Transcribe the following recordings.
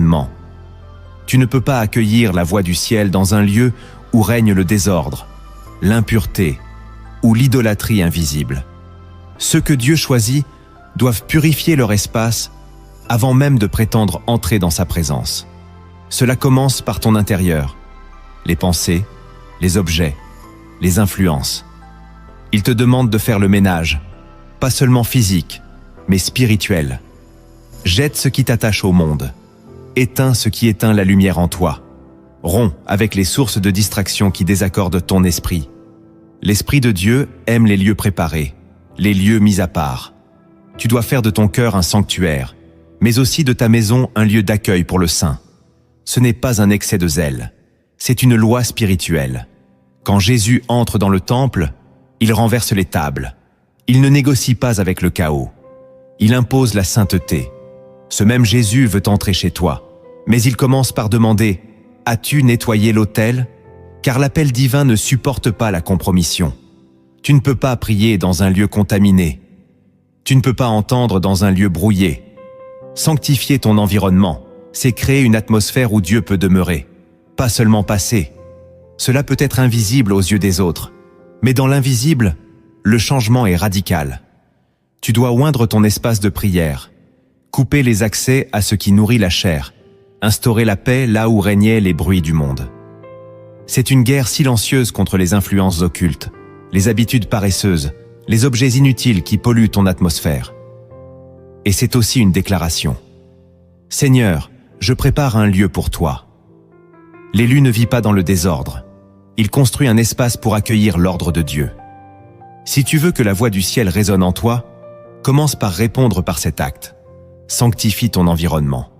environnement. Tu ne peux pas accueillir la voix du ciel dans un lieu où règne le désordre, l'impureté ou l'idolâtrie invisible. Ceux que Dieu choisit doivent purifier leur espace avant même de prétendre entrer dans sa présence. Cela commence par ton intérieur, les pensées, les objets, les influences. Il te demande de faire le ménage, pas seulement physique, mais spirituel. Jette ce qui t'attache au monde. Éteins ce qui éteint la lumière en toi. Romps avec les sources de distraction qui désaccordent ton esprit. L'Esprit de Dieu aime les lieux préparés, les lieux mis à part. Tu dois faire de ton cœur un sanctuaire, mais aussi de ta maison un lieu d'accueil pour le saint. Ce n'est pas un excès de zèle, c'est une loi spirituelle. Quand Jésus entre dans le temple, il renverse les tables. Il ne négocie pas avec le chaos. Il impose la sainteté. Ce même Jésus veut entrer chez toi, mais il commence par demander « As-tu nettoyé l'autel ?» Car l'appel divin ne supporte pas la compromission. Tu ne peux pas prier dans un lieu contaminé. Tu ne peux pas entendre dans un lieu brouillé. Sanctifier ton environnement, c'est créer une atmosphère où Dieu peut demeurer, pas seulement passer. Cela peut être invisible aux yeux des autres, mais dans l'invisible, le changement est radical. Tu dois oindre ton espace de prière, couper les accès à ce qui nourrit la chair, instaurer la paix là où régnaient les bruits du monde. C'est une guerre silencieuse contre les influences occultes, les habitudes paresseuses, les objets inutiles qui polluent ton atmosphère. Et c'est aussi une déclaration. Seigneur, je prépare un lieu pour toi. L'élu ne vit pas dans le désordre. Il construit un espace pour accueillir l'ordre de Dieu. Si tu veux que la voix du ciel résonne en toi, commence par répondre par cet acte. Sanctifie ton environnement,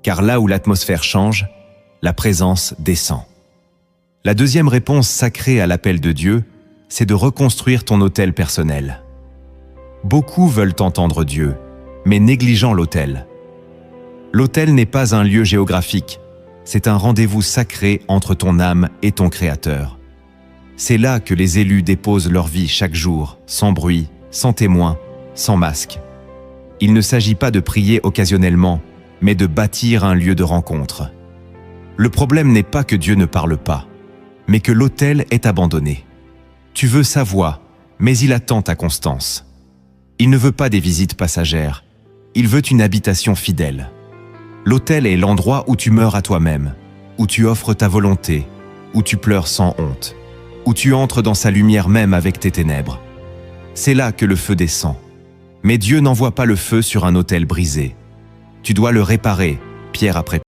car là où l'atmosphère change, la présence descend. La deuxième réponse sacrée à l'appel de Dieu, c'est de reconstruire ton autel personnel. Beaucoup veulent entendre Dieu, mais négligeant l'autel. L'autel n'est pas un lieu géographique, c'est un rendez-vous sacré entre ton âme et ton Créateur. C'est là que les élus déposent leur vie chaque jour, sans bruit, sans témoin, sans masque. Il ne s'agit pas de prier occasionnellement, mais de bâtir un lieu de rencontre. Le problème n'est pas que Dieu ne parle pas, mais que l'autel est abandonné. Tu veux sa voix, mais il attend ta constance. Il ne veut pas des visites passagères, il veut une habitation fidèle. L'autel est l'endroit où tu meurs à toi-même, où tu offres ta volonté, où tu pleures sans honte, où tu entres dans sa lumière même avec tes ténèbres. C'est là que le feu descend. Mais Dieu n'envoie pas le feu sur un autel brisé. Tu dois le réparer, pierre après pierre.